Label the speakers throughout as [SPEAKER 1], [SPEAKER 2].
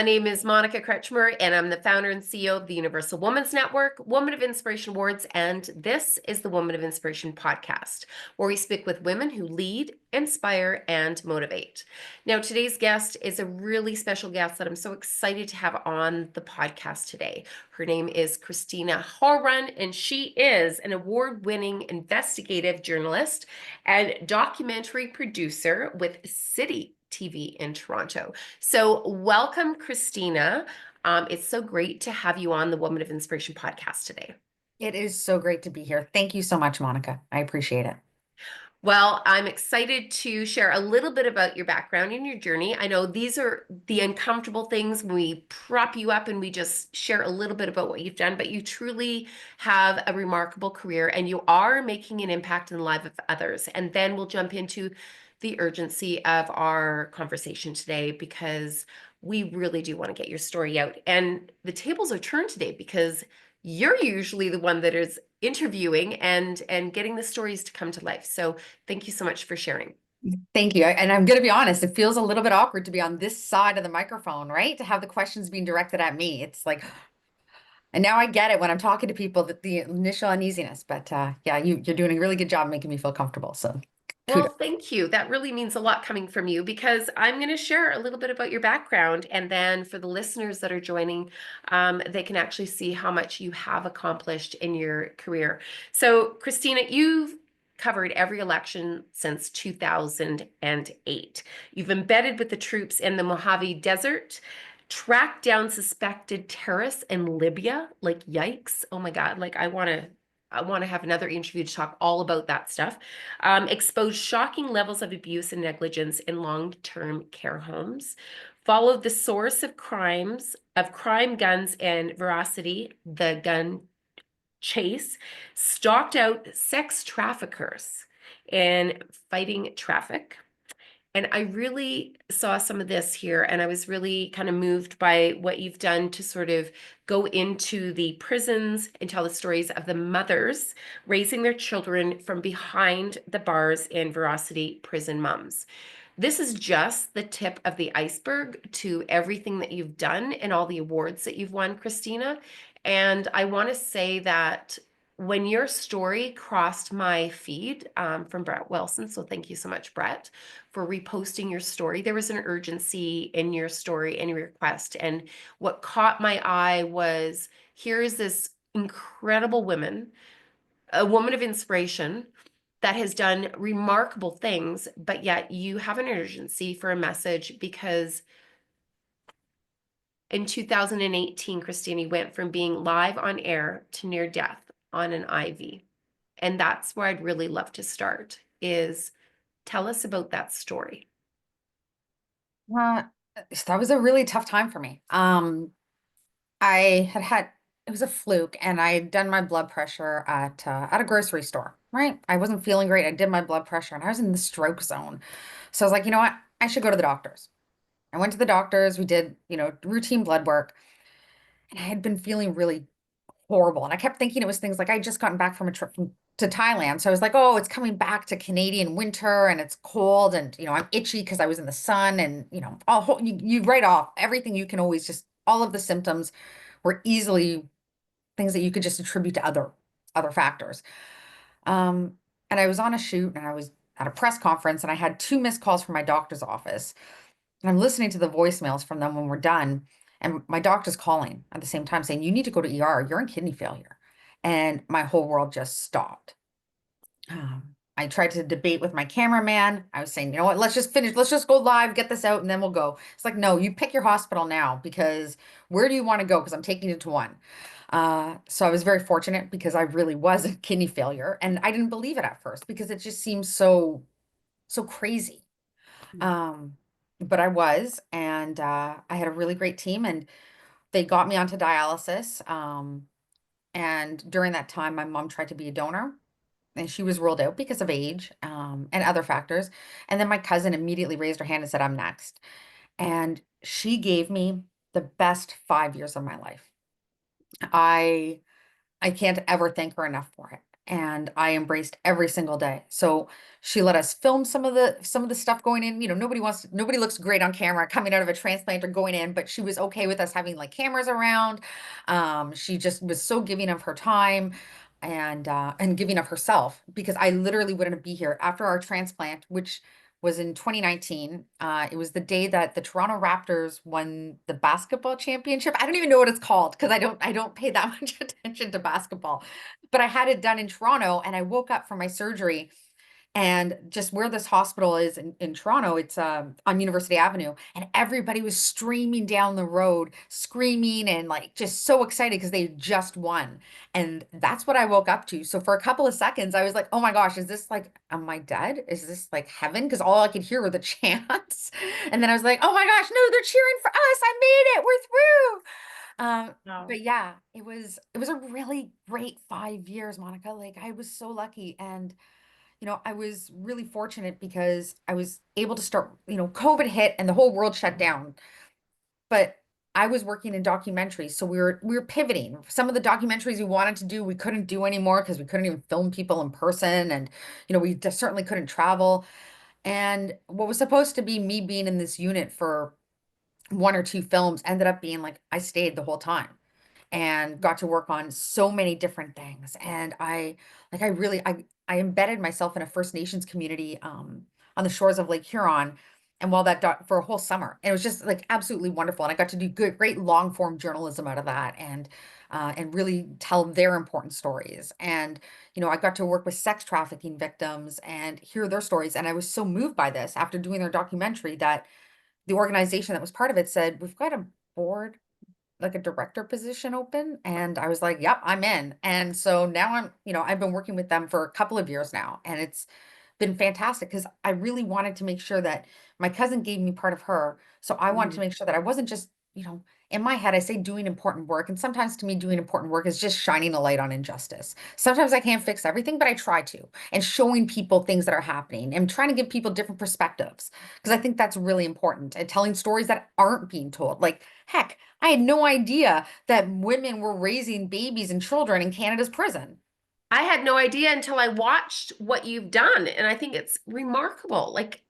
[SPEAKER 1] My name is Monica Kretschmer, and I'm the founder and CEO of the Universal Women's Network, Woman of Inspiration Awards, and this is the Woman of Inspiration podcast, where we speak with women who lead, inspire, and motivate. Now, today's guest is a really special guest that I'm so excited to have on the podcast today. Her name is Cristina Howorun, and she is an award-winning investigative journalist and documentary producer with CityTV in Toronto. So welcome, Cristina. It's so great to have you on the Woman of Inspiration podcast today.
[SPEAKER 2] It is so great to be here. Thank you so much, Monica. I appreciate it.
[SPEAKER 1] Well, I'm excited to share a little bit about your background and your journey. I know these are the uncomfortable things when we prop you up and we just share a little bit about what you've done, but you truly have a remarkable career and you are making an impact in the life of others. And then we'll jump into the urgency of our conversation today because we really do want to get your story out. And the tables are turned today because you're usually the one that is interviewing and getting the stories to come to life. So thank you so much for sharing.
[SPEAKER 2] Thank you. And I'm going to be honest, it feels a little bit awkward to be on this side of the microphone, right? To have the questions being directed at me. It's like, and now I get it when I'm talking to people that the initial uneasiness, but yeah, you're doing a really good job making me feel comfortable. So kudos.
[SPEAKER 1] Well, thank you. That really means a lot coming from you because I'm going to share a little bit about your background. And then for the listeners that are joining, they can actually see how much you have accomplished in your career. So, Christina, you've covered every election since 2008. You've embedded with the troops in the Mojave Desert, tracked down suspected terrorists in Libya. Like, yikes. Oh my God. Like, I want to have another interview to talk all about that stuff. Exposed shocking levels of abuse and negligence in long-term care homes. Followed the source of crime guns and veracity, the gun chase. Stalked out sex traffickers and fighting traffic. And I really saw some of this here, and I was really kind of moved by what you've done to sort of go into the prisons and tell the stories of the mothers raising their children from behind the bars in Veracity prison moms. This is just the tip of the iceberg to everything that you've done and all the awards that you've won, Christina. And I want to say that when your story crossed my feed from Brett Wilson, so thank you so much, Brett, for reposting your story. There was an urgency in your story and your request. And what caught my eye was here is this incredible woman, a woman of inspiration that has done remarkable things, but yet you have an urgency for a message because in 2018, Christine went from being live on air to near death on an IV. And that's where I'd really love to start is tell us about that story.
[SPEAKER 2] Uh, that was a really tough time for me. I had it was a fluke, and I had done my blood pressure at a grocery store, right? I wasn't feeling great. I did my blood pressure and I was in the stroke zone. So I was like, you know what? I should go to the doctors. I went to the doctors. We did, routine blood work, and I had been feeling really horrible. And I kept thinking it was things like I just gotten back from a trip to Thailand. So I was like, oh, it's coming back to Canadian winter and it's cold and, I'm itchy because I was in the sun and, you write off everything you can always just, all of the symptoms were easily things that you could just attribute to other factors. Um, and I was on a shoot and I was at a press conference and I had two missed calls from my doctor's office. And I'm listening to the voicemails from them when we're done. And my doctor's calling at the same time saying, you need to go to ER. You're in kidney failure. And my whole world just stopped. I tried to debate with my cameraman. I was saying, you know what, let's just finish. Let's just go live, get this out, and then we'll go. It's like, no, you pick your hospital now because where do you want to go? Because I'm taking you to one. So I was very fortunate because I really was a kidney failure. And I didn't believe it at first because it just seems so crazy. Um, but I was, and I had a really great team, and they got me onto dialysis. And during that time, my mom tried to be a donor, and she was ruled out because of age, and other factors. And then my cousin immediately raised her hand and said, I'm next. And she gave me the best 5 years of my life. I I can't ever thank her enough for it. and I embraced every single day. So she let us film some of the stuff going in. Nobody looks great on camera coming out of a transplant or going in, but she was okay with us having like cameras around. She just was so giving of her time and giving of herself, because I literally wouldn't be here after our transplant, which was in 2019. It was the day that the Toronto Raptors won the basketball championship. I don't even know what it's called because I don't pay that much attention to basketball. But I had it done in Toronto, and I woke up from my surgery, and just where this hospital is in Toronto, it's on University Avenue, and everybody was streaming down the road, screaming and like just so excited because they just won. And that's what I woke up to. So for a couple of seconds, I was like, oh my gosh, is this like, am I dead? Is this like heaven? Because all I could hear were the chants. And then I was like, oh my gosh, no, they're cheering for us. I made it. We're through.
[SPEAKER 1] Wow.
[SPEAKER 2] But yeah, it was a really great 5 years, Monica. Like I was so lucky. And I was really fortunate because I was able to start, COVID hit and the whole world shut down. But I was working in documentaries, so we were pivoting. Some of the documentaries we wanted to do, we couldn't do anymore because we couldn't even film people in person, and we just certainly couldn't travel. And what was supposed to be me being in this unit for one or two films ended up being like I stayed the whole time and got to work on so many different things. And I embedded myself in a First Nations community on the shores of Lake Huron. And while for a whole summer, and it was just like absolutely wonderful. And I got to do great long form journalism out of that, and really tell their important stories. And I got to work with sex trafficking victims and hear their stories. And I was so moved by this after doing their documentary that the organization that was part of it said, we've got a board, like a director position open. And I was like, yep, I'm in. And so now I've been working with them for a couple of years now. And it's been fantastic because I really wanted to make sure that my cousin gave me part of her. So I wanted to
[SPEAKER 1] Mhm.
[SPEAKER 2] make sure that I wasn't just, in my head, I say doing important work. And sometimes to me, doing important work is just shining a light on injustice. Sometimes I can't fix everything, but I try to, and showing people things that are happening and trying to give people different perspectives. Because I think that's really important, and telling stories that aren't being told. Like, heck, I had no idea that women were raising babies and children in Canada's prison.
[SPEAKER 1] I had no idea until I watched what you've done, and I think it's remarkable. Like,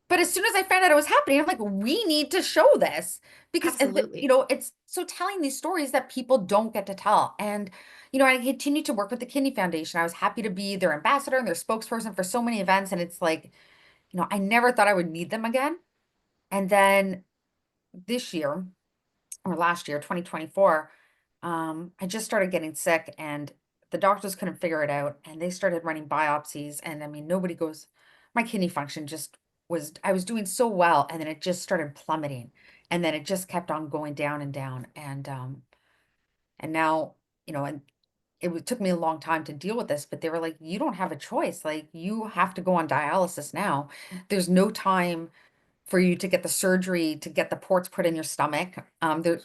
[SPEAKER 2] But as soon as I found out it was happening, I'm like, we need to show this because,
[SPEAKER 1] absolutely.
[SPEAKER 2] it's so telling these stories that people don't get to tell. And, I continued to work with the Kidney Foundation. I was happy to be their ambassador and their spokesperson for so many events. And it's like, I never thought I would need them again. And then this year, or last year, 2024, I just started getting sick, and the doctors couldn't figure it out, and they started running biopsies. And I mean, nobody goes, my kidney function just I was doing so well, and then it just started plummeting. And then it just kept on going down and down. And now, and took me a long time to deal with this, but they were like, you don't have a choice. Like, you have to go on dialysis now. There's no time for you to get the surgery to get the ports put in your stomach,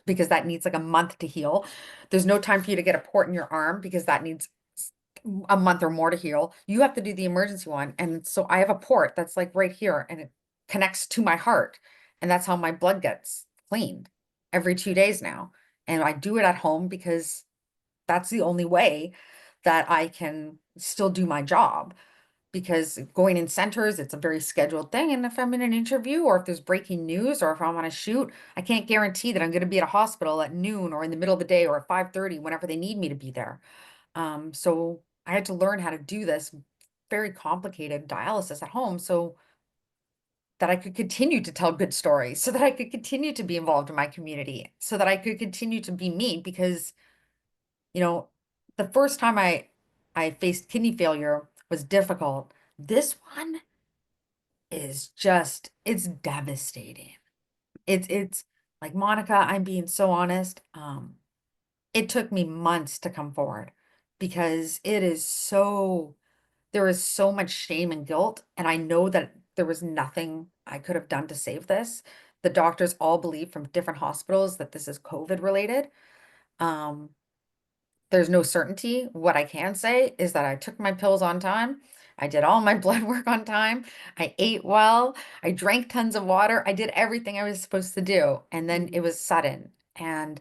[SPEAKER 2] because that needs like a month to heal. There's no time for you to get a port in your arm because that needs a month or more to heal. You have to do the emergency one. And so I have a port that's like right here, and it connects to my heart. And that's how my blood gets cleaned every 2 days now. And I do it at home because that's the only way that I can still do my job, because going in centers, it's a very scheduled thing. And if I'm in an interview, or if there's breaking news, or if I'm on a shoot, I can't guarantee that I'm going to be at a hospital at noon or in the middle of the day or at 5:30 whenever they need me to be there. So I had to learn how to do this very complicated dialysis at home so that I could continue to tell good stories, so that I could continue to be involved in my community, so that I could continue to be me. Because, you know, the first time I faced kidney failure was difficult. This one is just, it's devastating. It's like, Monica, I'm being so honest. It took me months to come forward because there is so much shame and guilt. And I know that there was nothing I could have done to save this. The doctors all believe from different hospitals that this is COVID related. Um, there's no certainty. What I can say is that I took my pills on time. I did all my blood work on time. I ate well. I drank tons of water. I did everything I was supposed to do. And then it
[SPEAKER 1] Mhm.
[SPEAKER 2] was sudden. And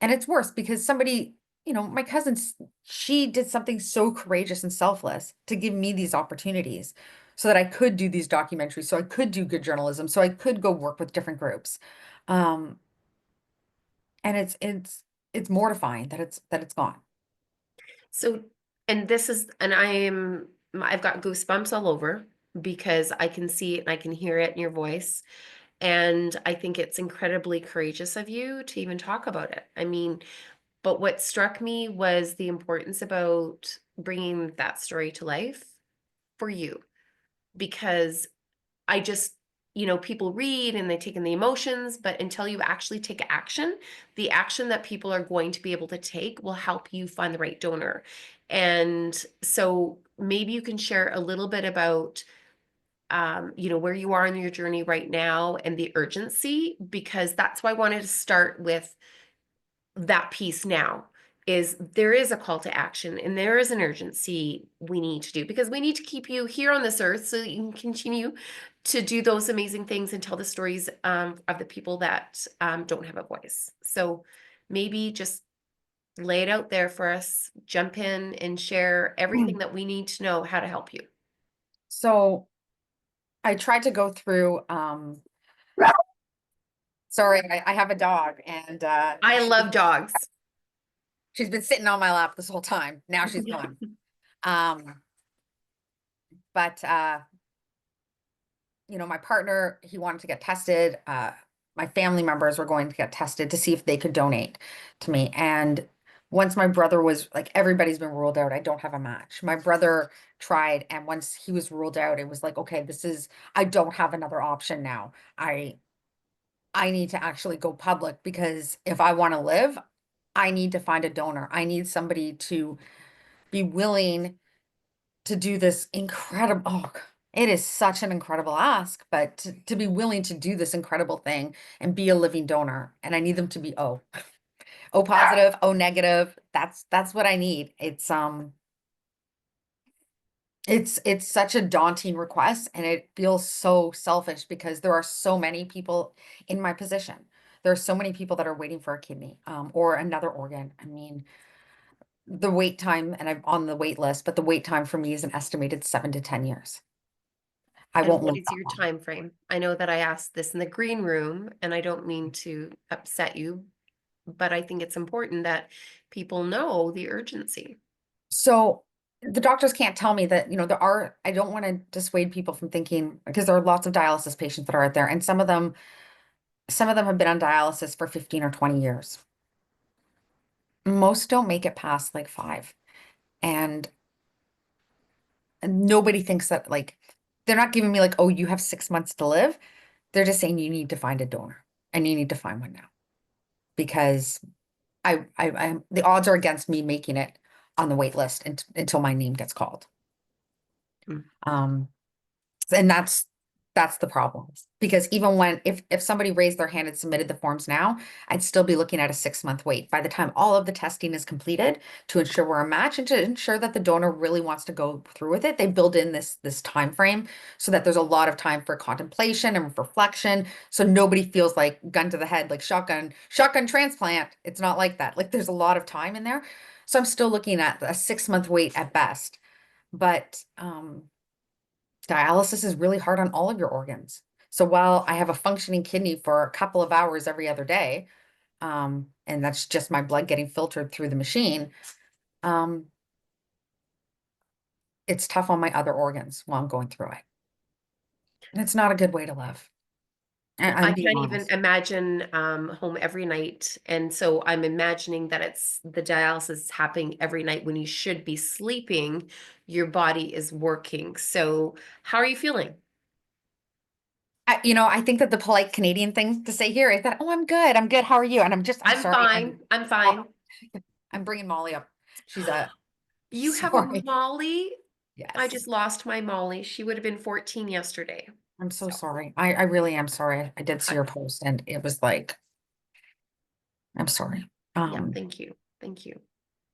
[SPEAKER 2] it's worse because somebody my cousin, she did something so courageous and selfless to give me these opportunities so that I could do these documentaries, so I could do good journalism, so I could go work with different groups. Um, and it's mortifying that it's gone.
[SPEAKER 1] So, and this is, and I've got goosebumps all over because I can see it and I can hear it in your voice. And I think it's incredibly courageous of you to even talk about it. I mean, but what struck me was the importance about bringing that story to life for you, because I just, people read and they take in the emotions, but until you actually take action, the action that people are going to be able to take will help you find the right donor. And so maybe you can share a little bit about, where you are in your journey right now and the urgency, because that's why I wanted to start with that piece now. Is there is a call to action and there is an urgency we need to do, because we need to keep you here on this earth so that you can continue to do those amazing things and tell the stories of the people that don't have a voice. So maybe just lay it out there for us, jump in and share everything
[SPEAKER 2] Mm.
[SPEAKER 1] that we need to know how to help you.
[SPEAKER 2] So I tried to go through, sorry, I have a dog and
[SPEAKER 1] I love dogs.
[SPEAKER 2] she's been sitting on my lap this whole time. Now she's gone. Um, but my partner, he wanted to get tested. My family members were going to get tested to see if they could donate to me. And once my brother was like, everybody's been ruled out. I don't have a match. My brother tried, and once he was ruled out, it was like, okay, I don't have another option now. I need to actually go public because if I want to live, I need to find a donor. I need somebody to be willing to do this incredible, it is such an incredible ask, but to be willing to do this incredible thing and be a living donor. And I need them to be O positive, O negative. That's what I need. It's such a daunting request, and it feels so selfish because there are so many people in my position. There are so many people that are waiting for a kidney, or another organ. I mean, the wait time, and I'm on the wait list, but the wait time for me is an estimated 7 to 10 years. I
[SPEAKER 1] And
[SPEAKER 2] won't
[SPEAKER 1] what
[SPEAKER 2] live
[SPEAKER 1] is
[SPEAKER 2] that
[SPEAKER 1] your
[SPEAKER 2] long.
[SPEAKER 1] time frame? I know that I asked this in the green room, and I don't mean to upset you, but I think it's important that people know the urgency.
[SPEAKER 2] So the doctors can't tell me that, I don't want to dissuade people from thinking, because there are lots of dialysis patients that are out there, and some of them have been on dialysis for 15 or 20 years. Most don't make it past like 5. And nobody thinks that, like, they're not giving me like, oh, you have 6 months to live. They're just saying you need to find a donor and you need to find one now because the odds are against me making it on the wait list until my name gets called.
[SPEAKER 1] Mm.
[SPEAKER 2] Um, And that's the problem. Because even when if somebody raised their hand and submitted the forms now, I'd still be looking at a 6 month wait by the time all of the testing is completed to ensure we're a match and to ensure that the donor really wants to go through with it. They build in this time frame so that there's a lot of time for contemplation and reflection. So nobody feels like gun to the head, like shotgun transplant. It's not like that. Like there's a lot of time in there. So I'm still looking at a 6 month wait at best. But dialysis is really hard on all of your organs. So while I have a functioning kidney for a couple of hours every other day, and that's just my blood getting filtered through the machine, um, it's tough on my other organs while I'm going through it. And it's not a good way to live.
[SPEAKER 1] Well,
[SPEAKER 2] I'm
[SPEAKER 1] I
[SPEAKER 2] being
[SPEAKER 1] can't even
[SPEAKER 2] honest.
[SPEAKER 1] imagine home every night. And so I'm imagining that it's the dialysis is happening every night when you should be sleeping, your body is working. So how are you feeling?
[SPEAKER 2] I think that the polite Canadian thing to say here is that, oh, I'm good. I'm good. How are you? And I'm
[SPEAKER 1] I'm
[SPEAKER 2] sorry.
[SPEAKER 1] fine. I'm
[SPEAKER 2] Oh,
[SPEAKER 1] fine.
[SPEAKER 2] I'm bringing Molly up. She's a,
[SPEAKER 1] You have a
[SPEAKER 2] sorry.
[SPEAKER 1] Molly? I
[SPEAKER 2] Yes.
[SPEAKER 1] just lost my Molly. She would have been 14 yesterday.
[SPEAKER 2] I'm so
[SPEAKER 1] So,
[SPEAKER 2] sorry. I really am sorry. I did see
[SPEAKER 1] I,
[SPEAKER 2] your post and it was like, I'm sorry.
[SPEAKER 1] yeah,
[SPEAKER 2] Um,
[SPEAKER 1] thank you. Thank you.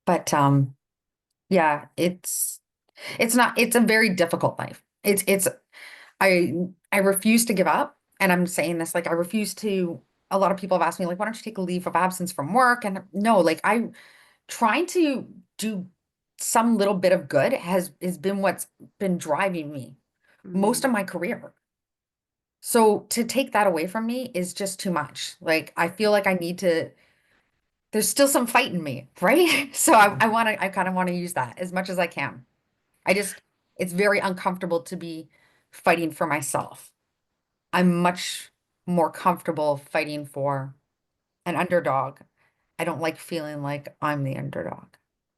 [SPEAKER 2] but yeah, it's a very difficult life. I I refuse to give up. And I'm saying this like I refuse to, a lot of people have asked me, like, why don't you take a leave of absence from work? And no, like I trying to do some little bit of good has been what's been driving me most of
[SPEAKER 1] Mm.
[SPEAKER 2] my career. So to take that away from me is just too much. Like I feel like I need to, there's still some fight in me, right? So I kind of want to use that as much as I can. I just, it's very uncomfortable to be fighting for myself. I'm much more comfortable fighting for an underdog. I don't like feeling like I'm the underdog,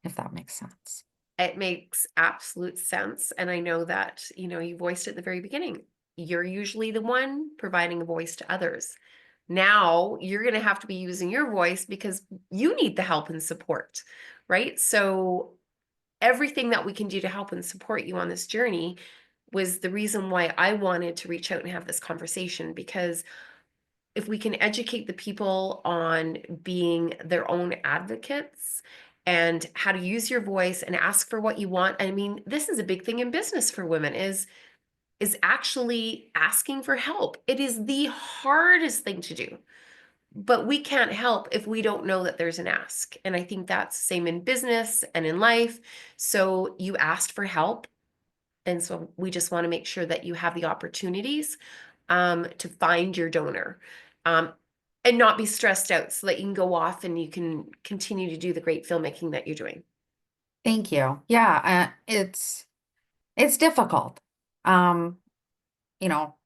[SPEAKER 2] if that makes sense.
[SPEAKER 1] It makes absolute sense. And I know that, you voiced it at the very beginning. You're usually the one providing a voice to others. Now you're going to have to be using your voice because you need the help and support, right? So everything that we can do to help and support you on this journey was the reason why I wanted to reach out and have this conversation, because if we can educate the people on being their own advocates and how to use your voice and ask for what you want. I mean, this is a big thing in business for women is actually asking for help. It is the hardest thing to do. But we can't help if we don't know that there's an ask. And I think that's the same in business and in life. So you asked for help. And so we just want to make sure that you have the opportunities to find your donor, um, and not be stressed out so that you can go off and you can continue to do the great filmmaking that you're doing.
[SPEAKER 2] Thank you. Yeah, it's difficult. Um, you know,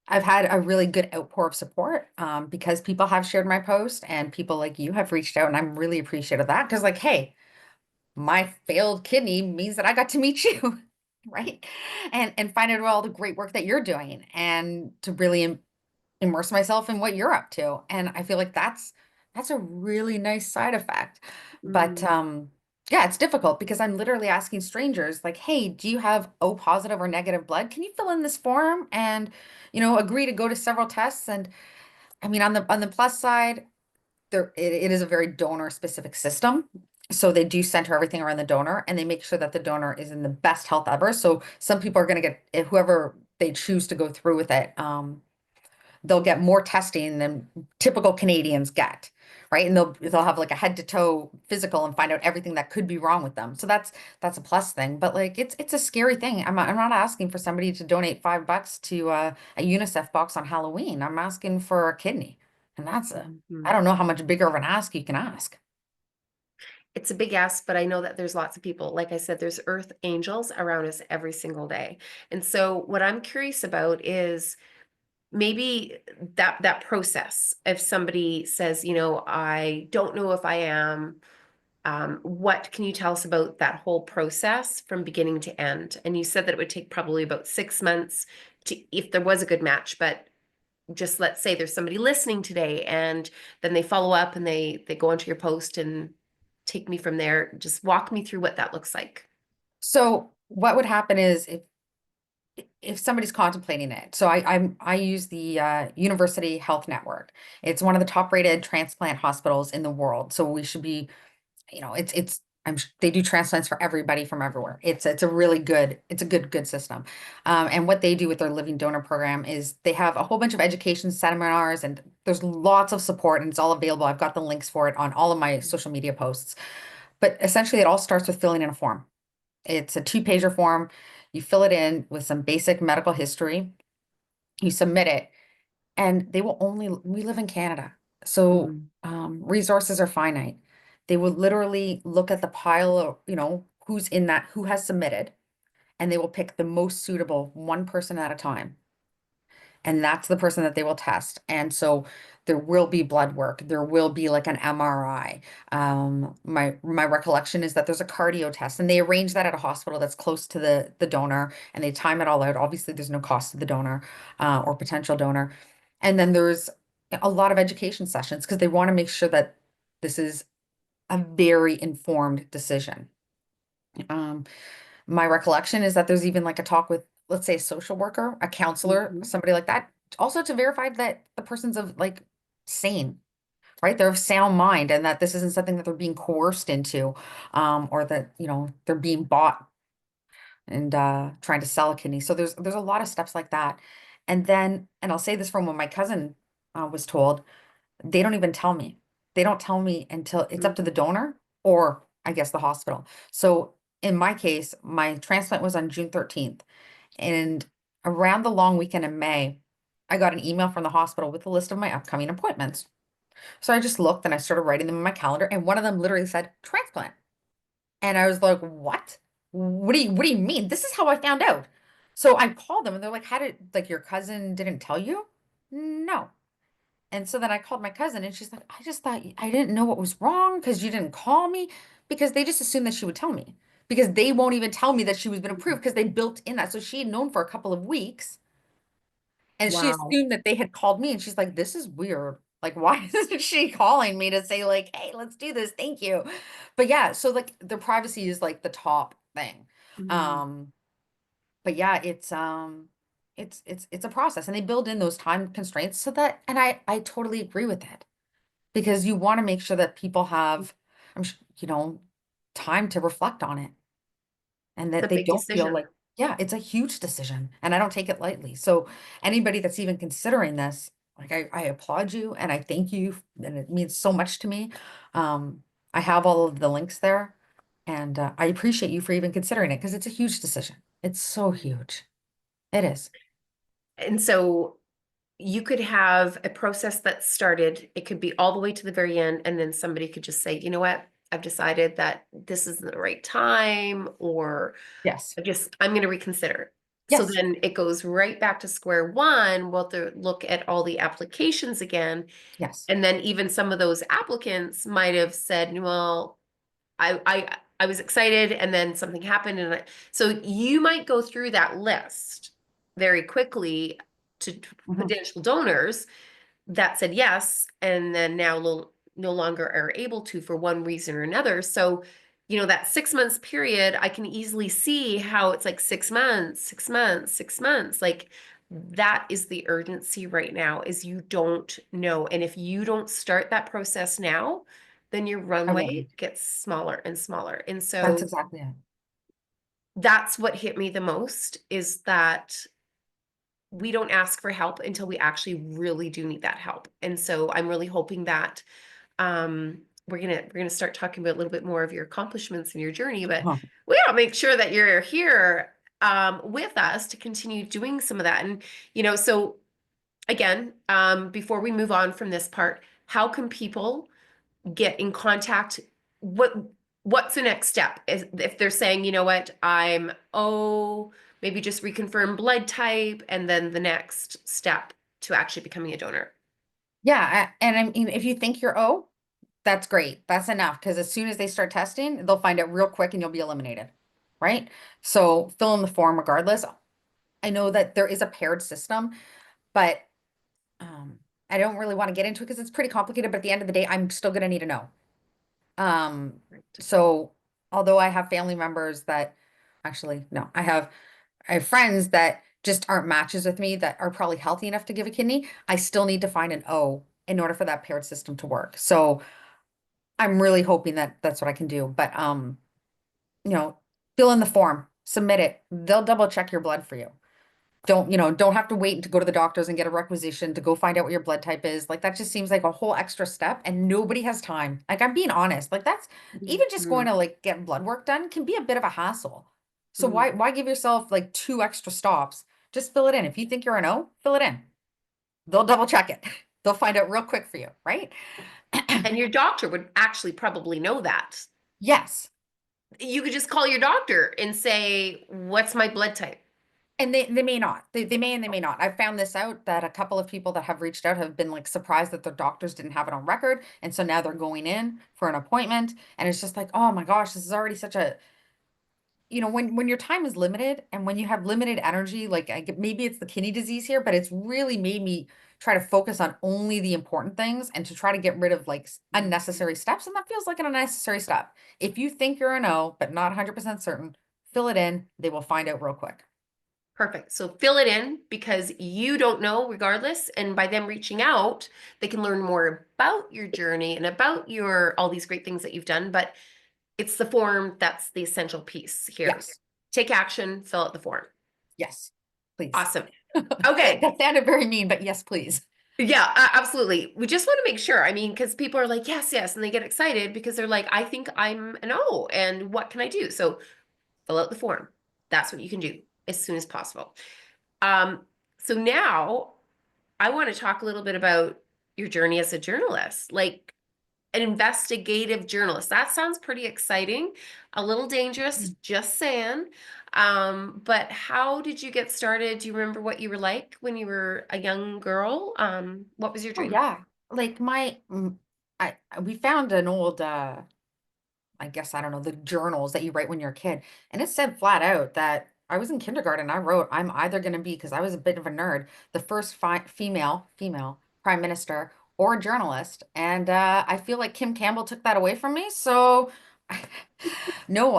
[SPEAKER 2] I've had a really good outpour of support because people have shared my post and people like you have reached out, and I'm really appreciative of that because, like, hey, my failed kidney means that I got to meet you, right? And find out all the great work that you're doing and to really immerse myself in what you're up to. And I feel like that's a really nice side effect. But
[SPEAKER 1] Mm,
[SPEAKER 2] yeah, it's difficult because I'm literally asking strangers like, "Hey, do you have O positive or negative blood? Can you fill in this form and, agree to go to several tests?" And I mean, on the plus side, it is a very donor specific system. So they do center everything around the donor and they make sure that the donor is in the best health ever. So some people are going to get whoever they choose to go through with it. They'll get more testing than typical Canadians get, right? And they'll have like a head to toe physical and find out everything that could be wrong with them. So that's a plus thing. But like it's a scary thing. I'm not asking for somebody to donate $5 to a UNICEF box on Halloween. I'm asking for a kidney, and I
[SPEAKER 1] mhm.
[SPEAKER 2] don't know how much bigger of an ask you can ask.
[SPEAKER 1] It's a big ask, but I know that there's lots of people. Like I said, there's earth angels around us every single day. And so what I'm curious about is maybe that process. If somebody says, I don't know if I am, what can you tell us about that whole process from beginning to end? And you said that it would take probably about 6 months to, if there was a good match, but just let's say there's somebody listening today and then they follow up and they go onto your post and take me from there. Just walk me through what that looks like.
[SPEAKER 2] So what would happen is if somebody's contemplating it. So I use the University Health Network. It's one of the top rated transplant hospitals in the world. So we should be, they do transplants for everybody from everywhere. It's a really good system. And what they do with their living donor program is they have a whole bunch of education seminars and there's lots of support and it's all available. I've got the links for it on all of my social media posts. But essentially it all starts with filling in a form. It's a two-pager form. You fill it in with some basic medical history. You submit it, and we live in Canada, so
[SPEAKER 1] Mm,
[SPEAKER 2] resources are finite. They will literally look at the pile of, who's in that, who has submitted, and they will pick the most suitable one person at a time. And that's the person that they will test. And so there will be blood work. There will be like an MRI. My recollection is that there's a cardio test, and they arrange that at a hospital that's close to the donor, and they time it all out. Obviously, there's no cost to the donor or potential donor. And then there's a lot of education sessions because they want to make sure that this is a very informed decision. Um, my recollection is that there's even like a talk with, let's say, a social worker, a counselor,
[SPEAKER 1] mhm.
[SPEAKER 2] somebody like that, also to verify that the person's of like sane, right? They're of sound mind and that this isn't something that they're being coerced into, or that, they're being bought and trying to sell a kidney. So there's a lot of steps like that. And I'll say this from what my cousin was told, they don't even tell me. They don't tell me until it's up to the donor. or I guess the hospital. So in my case, my transplant was on June 13th. And around the long weekend in May, I got an email from the hospital with a list of my upcoming appointments. So I just looked and I started writing them in my calendar, and one of them literally said transplant. And I was like, what? What do you mean? This is how I found out. So I called them and they're like, how did, like, your cousin didn't tell you? No. And so then I called my cousin and she's like, I just thought I didn't know what was wrong because you didn't call me, because they just assumed that she would tell me, because they won't even tell me that she was been approved because they built in that. So she had known for a couple of weeks and she
[SPEAKER 1] Wow.
[SPEAKER 2] assumed that they had called me, and she's like, this is weird. Like, why isn't she calling me to say like, hey, let's do this. Thank you. But yeah, so like the privacy is like the top thing.
[SPEAKER 1] Mhm.
[SPEAKER 2] Um, but yeah, it's a process, and they build in those time constraints so that, and I totally agree with it, because you want to make sure that people have, time to reflect on it, and
[SPEAKER 1] It's
[SPEAKER 2] that
[SPEAKER 1] a
[SPEAKER 2] they
[SPEAKER 1] big
[SPEAKER 2] don't feel
[SPEAKER 1] decision.
[SPEAKER 2] like, yeah, it's a huge decision and I don't take it lightly. So anybody that's even considering this, like, I applaud you and I thank you, and it means so much to me. Um, I have all of the links there, and I appreciate you for even considering it, because it's a huge decision. It's so huge. It is.
[SPEAKER 1] And so you could have a process that started, it could be all the way to the very end, and then somebody could just say, you know what, I've decided that this isn't the right time, or
[SPEAKER 2] Yes.
[SPEAKER 1] I'm going to reconsider. So
[SPEAKER 2] Yes.
[SPEAKER 1] then it goes right back to square one. We'll have to look at all the applications again.
[SPEAKER 2] Yes.
[SPEAKER 1] And then even some of those applicants might have said, well, I was excited and then something happened, and so you might go through that list very quickly to
[SPEAKER 2] Mhm.
[SPEAKER 1] potential donors that said yes, and then now no longer are able to for one reason or another. So, that 6 months period, I can easily see how it's like 6 months, 6 months, 6 months. Like, that is the urgency right now, is you don't know. And if you don't start that process now, then your
[SPEAKER 2] I
[SPEAKER 1] runway
[SPEAKER 2] won't.
[SPEAKER 1] gets smaller and smaller. And
[SPEAKER 2] That's
[SPEAKER 1] so
[SPEAKER 2] exactly it.
[SPEAKER 1] that's what hit me the most, is that we don't ask for help until we actually really do need that help. And so I'm really hoping that we're gonna start talking about a little bit more of your accomplishments and your journey, but
[SPEAKER 2] Huh.
[SPEAKER 1] we gotta make sure that you're here with us to continue doing some of that. And so again, before we move on from this part, how can people get in contact? What's the next step? Is if they're saying, you know what, maybe just reconfirm blood type, and then the next step to actually becoming a donor.
[SPEAKER 2] Yeah, and I mean, if you think you're O, that's great. That's enough, because as soon as they start testing, they'll find out real quick and you'll be eliminated. Right? So fill in the form regardless. I know that there is a paired system, but um, I don't really want to get into it because it's pretty complicated. But at the end of the day, I'm still going to need to know. Um,
[SPEAKER 1] Right.
[SPEAKER 2] so although I have family members that, actually, no, I have friends that just aren't matches with me that are probably healthy enough to give a kidney, I still need to find an O in order for that paired system to work. So I'm really hoping that that's what I can do. But you know, fill in the form, submit it. They'll double check your blood for you. Don't have to wait to go to the doctors and get a requisition to go find out what your blood type is. Like, that just seems like a whole extra step, and nobody has time. Like, I'm being honest. Like, that's, even just going
[SPEAKER 1] Mhm.
[SPEAKER 2] to like get blood work done can be a bit of a hassle. So
[SPEAKER 1] Mhm.
[SPEAKER 2] why give yourself like two extra stops? Just fill it in. If you think you're an O, fill it in. They'll double check it. They'll find out real quick for you, right?
[SPEAKER 1] And your doctor would actually probably know that.
[SPEAKER 2] Yes.
[SPEAKER 1] You could just call your doctor and say, what's my blood type?
[SPEAKER 2] And they may not. They may and they may not. I've found this out, that a couple of people that have reached out have been like surprised that their doctors didn't have it on record. And so now they're going in for an appointment. And it's just like, oh my gosh, this is already such a, when your time is limited and when you have limited energy, like, maybe it's the kidney disease here, but it's really made me try to focus on only the important things and to try to get rid of like unnecessary steps. And that feels like an unnecessary step. If you think you're a no, but not 100% certain, fill it in. They will find out real quick.
[SPEAKER 1] Perfect. So fill it in, because you don't know regardless. And by them reaching out, they can learn more about your journey and about all these great things that you've done. But it's the form that's the essential piece here.
[SPEAKER 2] Yes.
[SPEAKER 1] Take action, fill out the form.
[SPEAKER 2] Yes, please.
[SPEAKER 1] Awesome. Okay.
[SPEAKER 2] That sounded very mean, but yes, please.
[SPEAKER 1] Yeah, absolutely. We just want to make sure. I mean, because people are like, yes, yes, and they get excited because they're like, I think I'm an O, and what can I do? So fill out the form. That's what you can do as soon as possible. Um, so now I want to talk a little bit about your journey as a journalist, like an investigative journalist. That sounds pretty exciting, a little dangerous, just saying. But how did you get started? Do you remember what you were like when you were a young girl? What was your
[SPEAKER 2] Oh
[SPEAKER 1] dream?
[SPEAKER 2] yeah. Like we found an old I guess I don't know, the journals that you write when you're a kid. And it said flat out that I was in kindergarten. I wrote, I'm either going to be, because I was a bit of a nerd, the first female prime minister or a journalist. And I feel like Kim Campbell took that away from me. So no,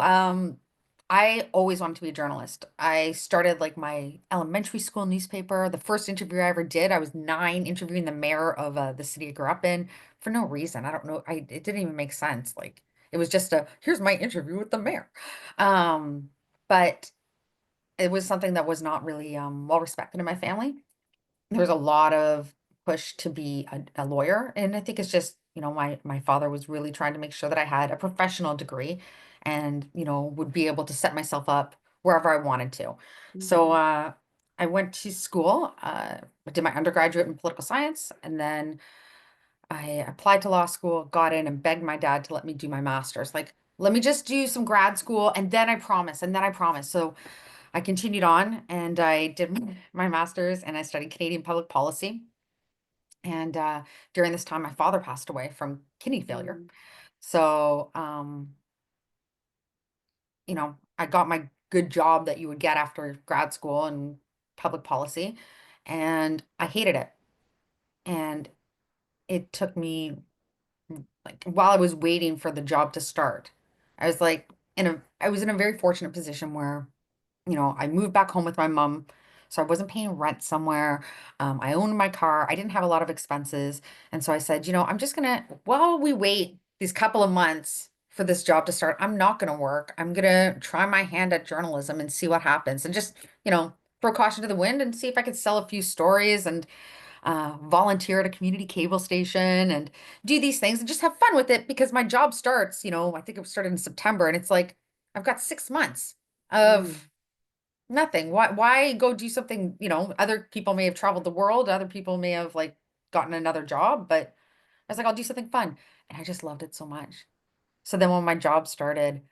[SPEAKER 2] I always wanted to be a journalist. I started like my elementary school newspaper. The first interview I ever did, I was 9 interviewing the mayor of the city I grew up in for no reason. I don't know. It didn't even make sense. Like it was just here's my interview with the mayor. Um, but it was something that was not really well respected in my family. There's a lot of push to be a lawyer, and I think it's just, my father was really trying to make sure that I had a professional degree and, would be able to set myself up wherever I wanted to. So
[SPEAKER 1] Mhm.
[SPEAKER 2] I went to school, I did my undergraduate in political science, and then I applied to law school, got in, and begged my dad to let me do my master's. Like, let me just do some grad school, and then I promise, and then I promise. So I continued on and I did my master's and I studied Canadian public policy. And during this time, my father passed away from kidney failure.
[SPEAKER 1] Mm.
[SPEAKER 2] So, I got my good job that you would get after grad school in public policy, and I hated it. And it took me, like, while I was waiting for the job to start, I was in a very fortunate position where I moved back home with my mom, so I wasn't paying rent somewhere. I owned my car. I didn't have a lot of expenses. And so I said, I'm just gonna, while we wait these couple of months for this job to start, I'm not gonna work. I'm gonna try my hand at journalism and see what happens and just, throw caution to the wind and see if I could sell a few stories and volunteer at a community cable station and do these things and just have fun with it because my job starts, I think it started in September and it's like I've got 6 months
[SPEAKER 1] Mm.
[SPEAKER 2] of nothing. Why go do something, other people may have traveled the world, other people may have like gotten another job, but I was like, I'll do something fun. And I just loved it so much. So then when my job started,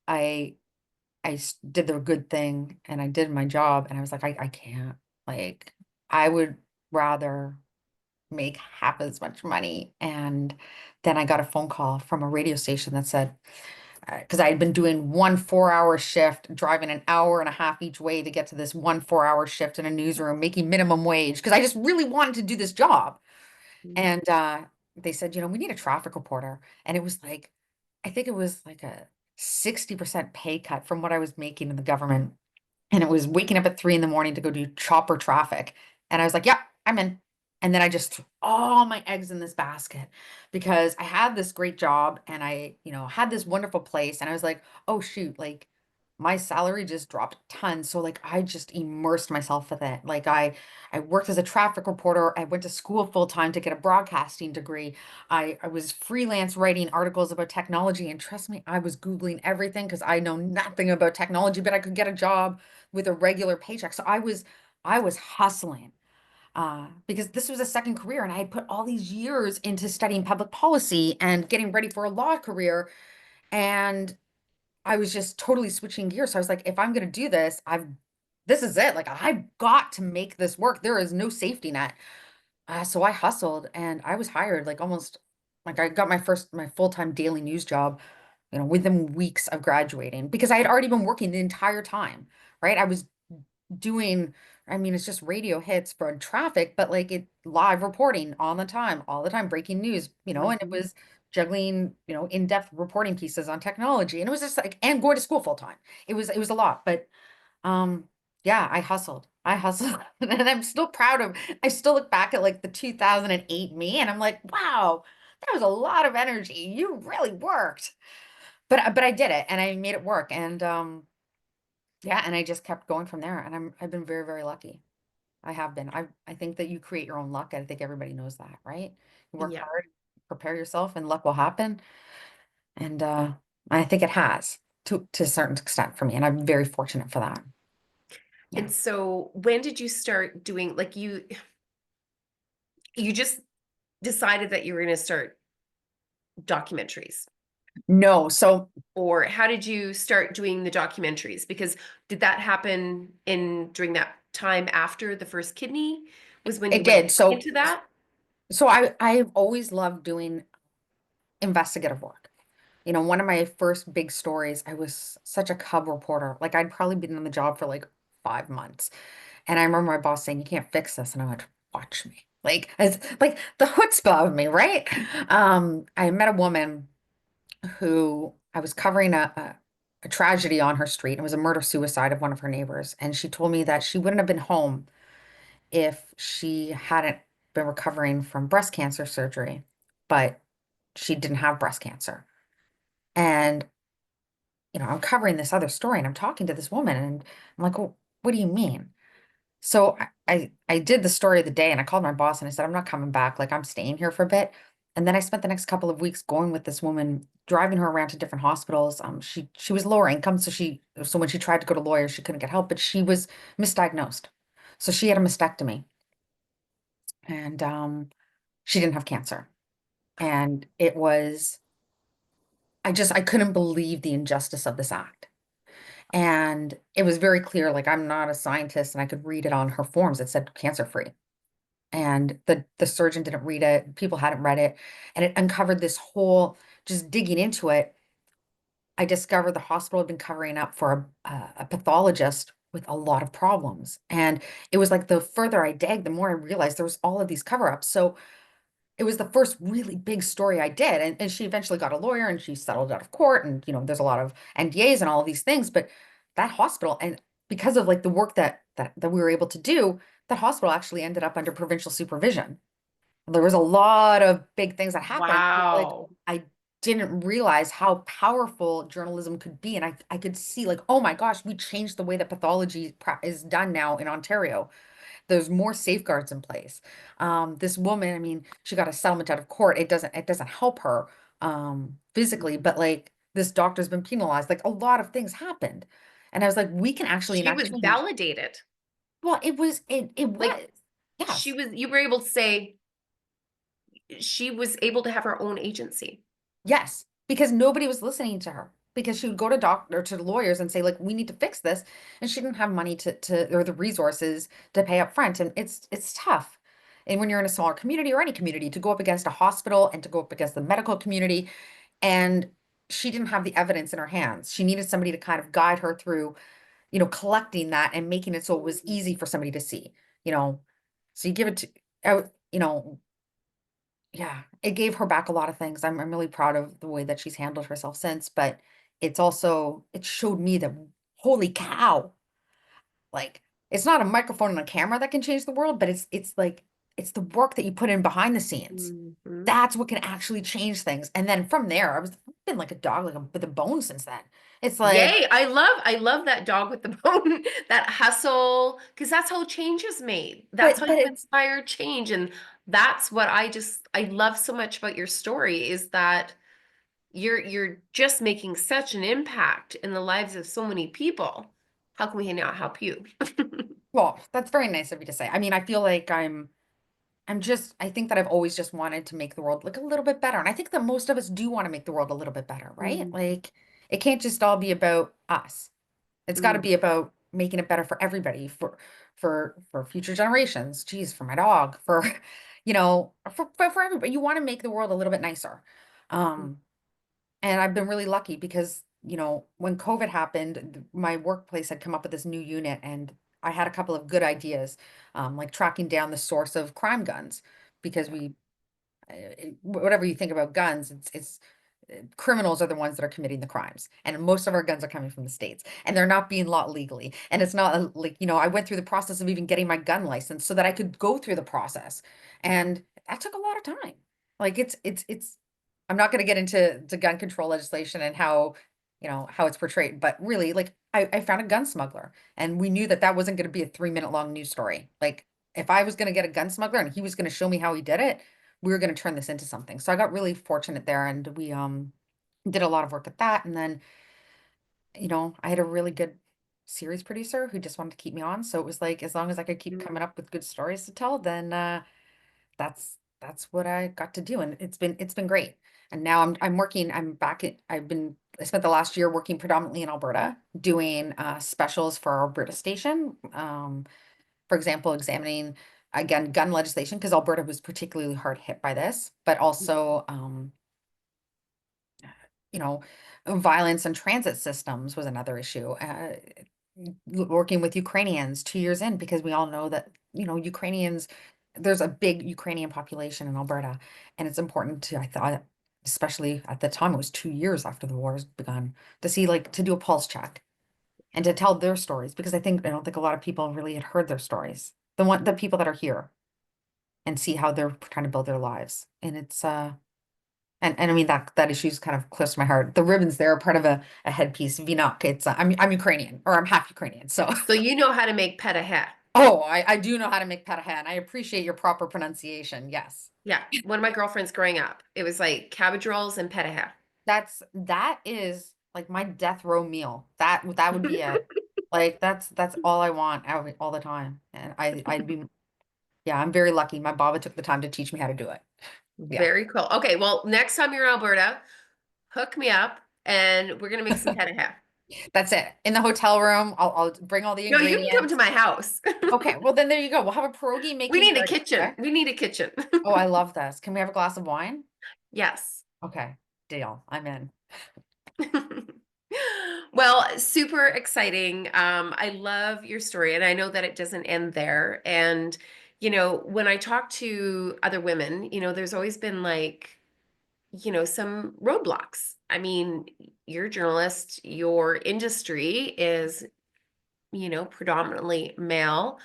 [SPEAKER 2] I did the good thing and I did my job and I was like, I can't. Like, I would rather make half as much money. And then I got a phone call from a radio station that said, because I had been doing 1 4-hour shift, driving an hour and a half each way to get to this 1 4-hour shift in a newsroom, making minimum wage, because I just really wanted to do this job.
[SPEAKER 1] Mm.
[SPEAKER 2] And they said, we need a traffic reporter. And it was like, I think it was like a 60% pay cut from what I was making in the government. And it was waking up at 3 in the morning to go do chopper traffic. And I was like, yep, I'm in. And then I just threw all my eggs in this basket because I had this great job and I, had this wonderful place. And I was like, oh shoot, like my salary just dropped tons. So like I just immersed myself with it. Like I worked as a traffic reporter. I went to school full time to get a broadcasting degree. I was freelance writing articles about technology. And trust me, I was Googling everything because I know nothing about technology, but I could get a job with a regular paycheck. So I was hustling because this was a second career and I had put all these years into studying public policy and getting ready for a law career. And I was just totally switching gears. So I was like, if I'm going to do this, this is it. Like I've got to make this work. There is no safety net. So I hustled and I was hired like almost like I got my full-time daily news job, within weeks of graduating because I had already been working the entire time, right? I was doing, I mean, it's just radio hits for traffic, but like it live reporting all the time, breaking news, and it
[SPEAKER 1] Mhm.
[SPEAKER 2] was juggling, in-depth reporting pieces on technology. And it was just like, and going to school full time. It was a lot, but um, yeah, I hustled. I hustled. And I'm still proud of, I still look back at like the 2008 me and I'm like, wow, that was a lot of energy. You really worked. But I did it and I made it work. And yeah, and I just kept going from there. And I've been very, very lucky. I have been. I think that you create your own luck. I think everybody knows that, right? You work
[SPEAKER 1] Yeah.
[SPEAKER 2] hard, prepare yourself, and luck will happen. And I think it has to a certain extent for me, and I'm very fortunate for that. Yeah.
[SPEAKER 1] And so when did you start doing, like, you just decided that you were going to start documentaries?
[SPEAKER 2] No, so
[SPEAKER 1] Or how did you start doing the documentaries? Because did that happen in during that time after the first kidney was when you
[SPEAKER 2] it
[SPEAKER 1] went
[SPEAKER 2] did. So
[SPEAKER 1] into that?
[SPEAKER 2] so I've always loved doing investigative work. You know, one of my first big stories, I was such a cub reporter. Like I'd probably been on the job for like 5 months. And I remember my boss saying, "You can't fix this." And I went, "Watch me." Like it's like the chutzpah of me, right? I met a woman who I was covering a tragedy on her street. It was a murder suicide of one of her neighbors. And she told me that she wouldn't have been home if she hadn't been recovering from breast cancer surgery, but she didn't have breast cancer. And, I'm covering this other story and I'm talking to this woman and I'm like, well, what do you mean? So I did the story of the day and I called my boss and I said, I'm not coming back. Like I'm staying here for a bit. And then I spent the next couple of weeks going with this woman, driving her around to different hospitals. She was lower income, so when she tried to go to lawyers, she couldn't get help, but she was misdiagnosed. So she had a mastectomy and she didn't have cancer. And it was I couldn't believe the injustice of this act. And it was very clear, like I'm not a scientist and I could read it on her forms. It said cancer free. And the surgeon didn't read it, people hadn't read it, and it uncovered this whole, just digging into it, I discovered the hospital had been covering up for a pathologist with a lot of problems. And it was like the further I dug, the more I realized there was all of these cover-ups. So it was the first really big story I did. And she eventually got a lawyer and she settled out of court. And, there's a lot of NDAs and all of these things. But that hospital, and because of like the work that we were able to do, that hospital actually ended up under provincial supervision. There was a lot of big things that happened. Like
[SPEAKER 1] Wow.
[SPEAKER 2] I didn't realize how powerful journalism could be. And I could see like, oh my gosh, we changed the way that pathology is done now in Ontario. There's more safeguards in place. This woman, I mean, she got a settlement out of court. It doesn't help her physically,
[SPEAKER 1] Mhm.
[SPEAKER 2] but like this doctor's been penalized. Like a lot of things happened. And I was like, we can actually
[SPEAKER 1] She
[SPEAKER 2] enact
[SPEAKER 1] was
[SPEAKER 2] change.
[SPEAKER 1] validated.
[SPEAKER 2] Well, it
[SPEAKER 1] Like
[SPEAKER 2] was. Yes.
[SPEAKER 1] you were able to say she was able to have her own agency.
[SPEAKER 2] Yes, because nobody was listening to her. Because she would go to doctor to lawyers and say, like, we need to fix this. And she didn't have money to or the resources to pay up front. And it's tough. And when you're in a smaller community or any community, to go up against a hospital and to go up against the medical community. And she didn't have the evidence in her hands. She needed somebody to kind of guide her through, collecting that and making it so it was easy for somebody to see, you know. So you give it to, yeah, it gave her back a lot of things. I'm really proud of the way that she's handled herself since, but it showed me that holy cow, like it's not a microphone and a camera that can change the world, but it's like it's the work that you put in behind the scenes.
[SPEAKER 1] Mhm.
[SPEAKER 2] That's what can actually change things. And then from there, I've been like a dog with a bone since then. It's like,
[SPEAKER 1] Yay. I love that dog with the bone, that hustle, because that's how change is made. That's how
[SPEAKER 2] but
[SPEAKER 1] you
[SPEAKER 2] it's
[SPEAKER 1] inspire change. And that's what I love so much about your story is that you're just making such an impact in the lives of so many people. How can we not help you?
[SPEAKER 2] well, that's very nice of you to say. I mean, I feel like I think that I've always just wanted to make the world look a little bit better. And I think that most of us do want to make the world a little bit better, right?
[SPEAKER 1] Mm,
[SPEAKER 2] Like it can't just all be about us. It's got to
[SPEAKER 1] mm.
[SPEAKER 2] be about making it better for everybody, for future generations. Geez, for my dog, for for everybody. You want to make the world a little bit nicer. Um, and I've been really lucky because, when COVID happened, my workplace had come up with this new unit and I had a couple of good ideas, like tracking down the source of crime guns because whatever you think about guns, it's criminals are the ones that are committing the crimes. And most of our guns are coming from the States and they're not being bought legally. And it's not like, I went through the process of even getting my gun license so that I could go through the process. And that took a lot of time. Like I'm not going to get into gun control legislation and how it's portrayed, but really like I found a gun smuggler and we knew that wasn't going to be a 3-minute long news story. Like if I was going to get a gun smuggler and he was going to show me how he did it, we were going to turn this into something. So I got really fortunate there, and we did a lot of work at that. And then, I had a really good series producer who just wanted to keep me on. So it was like, as long as I could keep
[SPEAKER 1] Mm.
[SPEAKER 2] coming up with good stories to tell, then that's what I got to do, and it's been great. And now I'm working. I'm back at. I spent the last year working predominantly in Alberta, doing specials for our Alberta station. For example, examining again gun legislation because Alberta was particularly hard hit by this, but also you know, violence and transit systems was another issue. Working with Ukrainians 2 years in, because we all know that, Ukrainians, there's a big Ukrainian population in Alberta. And it's important to, I thought, especially at the time, it was 2 years after the war has begun, to see, like, to do a pulse check and to tell their stories, because I don't think a lot of people really had heard their stories. The people that are here, and see how they're trying to build their lives. And it's, and I mean that issue is kind of close to my heart. The ribbons there are part of a headpiece, Vinok. It's I'm Ukrainian, or I'm half Ukrainian. So
[SPEAKER 1] So you know how to make petahe.
[SPEAKER 2] oh, I do know how to make petahan. I appreciate your proper pronunciation. Yes.
[SPEAKER 1] Yeah, one of my girlfriends growing up, it was like cabbage rolls and petahe.
[SPEAKER 2] That is like my death row meal. That would be it. Like that's all I want all the time. And I'd be, yeah, I'm very lucky. My Baba took the time to teach me how to do it. Yeah.
[SPEAKER 1] Very cool. Okay, well, next time you're in Alberta, hook me up and we're gonna make some petahe.
[SPEAKER 2] That's it. In the hotel room, I'll bring all the
[SPEAKER 1] No, you can come to
[SPEAKER 2] ingredients.
[SPEAKER 1] my house.
[SPEAKER 2] Okay, well then there you go. We'll have a pierogi
[SPEAKER 1] We
[SPEAKER 2] making
[SPEAKER 1] need a
[SPEAKER 2] ready.
[SPEAKER 1] kitchen.
[SPEAKER 2] Okay.
[SPEAKER 1] We need a kitchen.
[SPEAKER 2] Oh, I love this. Can we have a glass of wine?
[SPEAKER 1] Yes.
[SPEAKER 2] Okay, deal. I'm in.
[SPEAKER 1] Well, super exciting. I love your story, and I know that it doesn't end there. And, when I talk to other women, there's always been like, some roadblocks. I mean, you're a journalist, your industry is, predominantly male.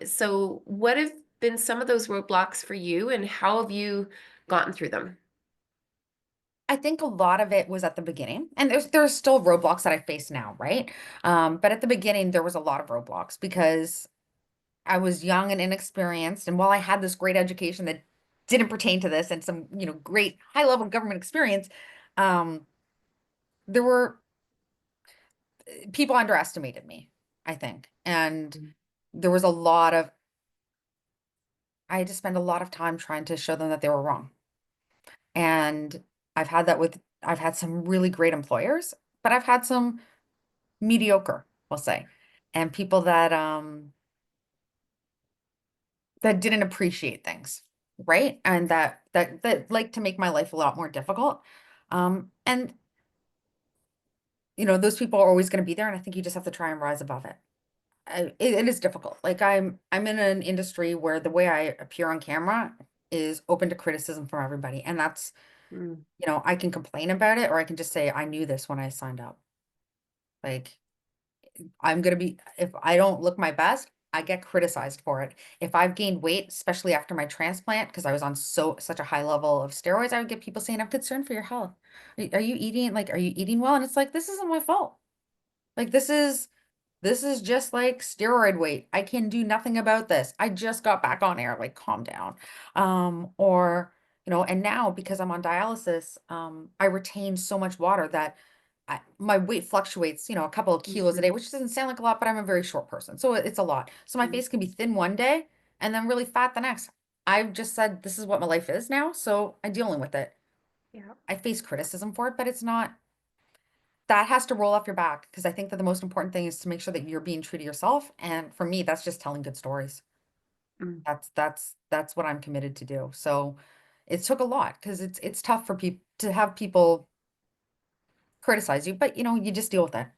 [SPEAKER 1] So what have been some of those roadblocks for you, and how have you gotten through them?
[SPEAKER 2] I think a lot of it was at the beginning, and there's still roadblocks that I face now, right? But at the beginning, there was a lot of roadblocks because I was young and inexperienced, and while I had this great education that didn't pertain to this and some, great high level government experience, um, there were people underestimated me, I think, and there was a lot of I had to spend a lot of time trying to show them that they were wrong. And I've had some really great employers, but I've had some mediocre, we'll say, and people that didn't appreciate things, right? And that like to make my life a lot more difficult. And those people are always going to be there, and I think you just have to try and rise above it. It is difficult. Like I'm in an industry where the way I appear on camera is open to criticism from everybody, and that's,
[SPEAKER 1] Mm.
[SPEAKER 2] I can complain about it, or I can just say I knew this when I signed up. Like, if I don't look my best, I get criticized for it. If I've gained weight, especially after my transplant, because I was on such a high level of steroids, I would get people saying, I'm concerned for your health. Are you eating well? And it's like, this isn't my fault. Like, this is just like steroid weight. I can do nothing about this. I just got back on air. Like, calm down. Or, and now because I'm on dialysis, I retain so much water that my weight fluctuates, a couple of kilos a day,
[SPEAKER 1] Mhm.
[SPEAKER 2] which doesn't sound like a lot, but I'm a very short person. So it's a lot. So my
[SPEAKER 1] Mhm.
[SPEAKER 2] face can be thin one day and then really fat the next. I've just said this is what my life is now. So I'm dealing with it.
[SPEAKER 1] Yeah.
[SPEAKER 2] I face criticism for it, but it's not, that has to roll off your back, because I think that the most important thing is to make sure that you're being true to yourself. And for me, that's just telling good stories.
[SPEAKER 1] Mm.
[SPEAKER 2] That's what I'm committed to do. So it took a lot, because it's tough for people to have people criticize you, but you just deal with it.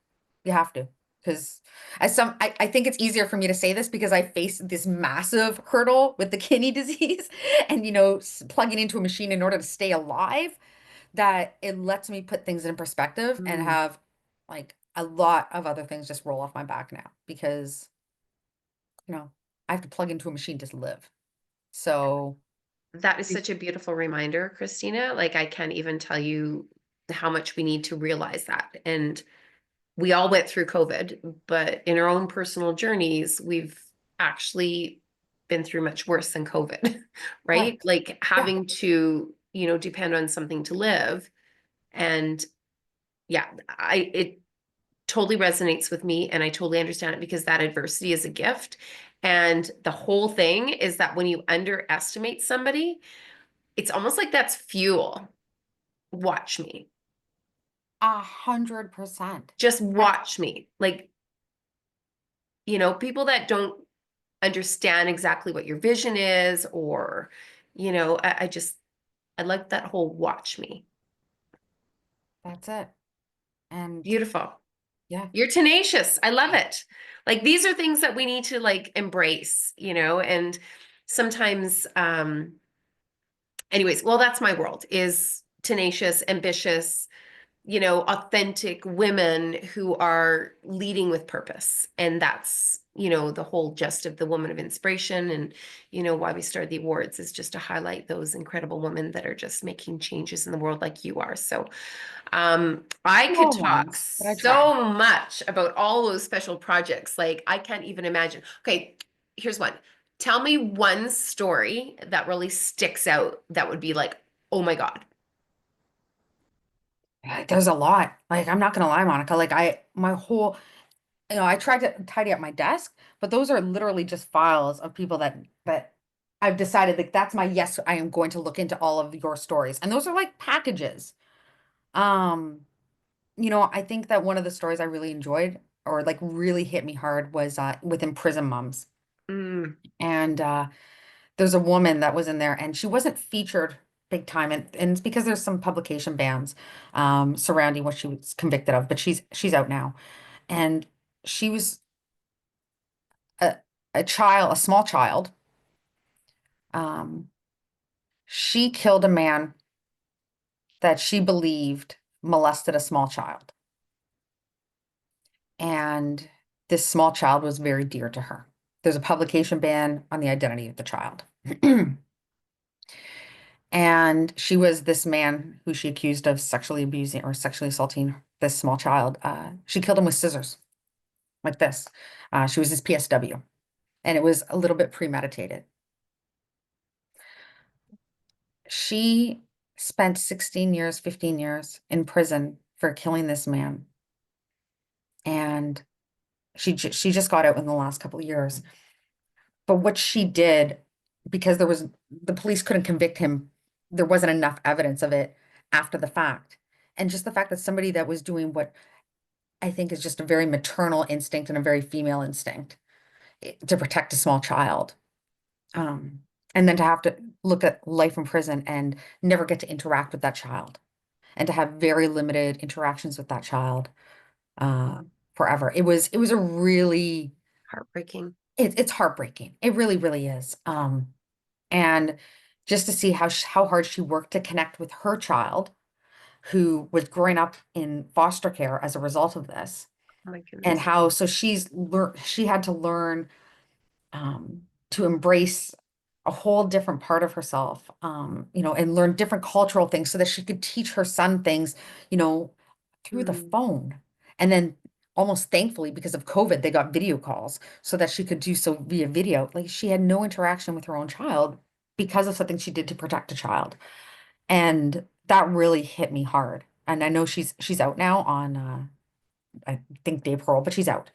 [SPEAKER 2] You have to. Because I think it's easier for me to say this because I face this massive hurdle with the kidney disease and, plugging into a machine in order to stay alive, that it lets me put things in perspective and
[SPEAKER 1] Mm.
[SPEAKER 2] have like a lot of other things just roll off my back now, because, I have to plug into a machine to live. So,
[SPEAKER 1] That is such a beautiful reminder, Christina. Like, I can't even tell you how much we need to realize that. And we all went through COVID, but in our own personal journeys, we've actually been through much worse than COVID, right?
[SPEAKER 2] Correct.
[SPEAKER 1] Like
[SPEAKER 2] Yeah.
[SPEAKER 1] having to, depend on something to live. And yeah, it totally resonates with me and I totally understand it because that adversity is a gift. And the whole thing is that when you underestimate somebody, it's almost like that's fuel. Watch me.
[SPEAKER 2] 100%.
[SPEAKER 1] Just
[SPEAKER 2] I,
[SPEAKER 1] watch me. Like, people that don't understand exactly what your vision is, or, I like that whole watch me.
[SPEAKER 2] that's it. And
[SPEAKER 1] Beautiful.
[SPEAKER 2] yeah.
[SPEAKER 1] You're tenacious. I love it. Like these are things that we need to like embrace, and sometimes, anyways, well, that's my world is tenacious, ambitious, authentic women who are leading with purpose. And that's, the whole gist of the Woman of Inspiration and, why we started the awards is just to highlight those incredible women that are just making changes in the world like you are. So I could
[SPEAKER 2] Small
[SPEAKER 1] talk
[SPEAKER 2] ones, but I try.
[SPEAKER 1] so much about all those special projects. Like I can't even imagine. Okay, here's one. Tell me one story that really sticks out that would be like, oh my God.
[SPEAKER 2] There's a lot. Like, I'm not gonna lie, Monica. Like, my whole, I tried to tidy up my desk, but those are literally just files of people that I've decided like that's my yes, I am going to look into all of your stories. And those are like packages. Um, I think that one of the stories I really enjoyed or like really hit me hard was within prison moms.
[SPEAKER 1] Mm,
[SPEAKER 2] And there's a woman that was in there and she wasn't featured big time and it's because there's some publication bans surrounding what she was convicted of, but she's out now. And she was a, a small child. Um, she killed a man that she believed molested a small child. And this small child was very dear to her. There's a publication ban on the identity of the child. And she was this man who she accused of sexually abusing or sexually assaulting this small child. She killed him with scissors, like this. She was his PSW, and it was a little bit premeditated. She spent 16 years, 15 years in prison for killing this man. And she just got out in the last couple of years. But what she did, because the police couldn't convict him, there wasn't enough evidence of it after the fact. And just the fact that somebody that was doing what I think is just a very maternal instinct and a very female instinct to protect a small child. Um, and then to have to look at life in prison and never get to interact with that child and to have very limited interactions with that child forever. It was a really
[SPEAKER 1] heartbreaking.
[SPEAKER 2] it's heartbreaking. It really, really is. And just to see how hard she worked to connect with her child who was growing up in foster care as a result of this,
[SPEAKER 1] Oh my
[SPEAKER 2] and
[SPEAKER 1] goodness.
[SPEAKER 2] how so she had to learn to embrace a whole different part of herself, and learn different cultural things so that she could teach her son things, you know, through the
[SPEAKER 1] Mm,
[SPEAKER 2] phone. And then almost thankfully, because of COVID, they got video calls so that she could do so via video. Like she had no interaction with her own child because of something she did to protect a child. And that really hit me hard. And I know she's out now on I think day parole, but she's out.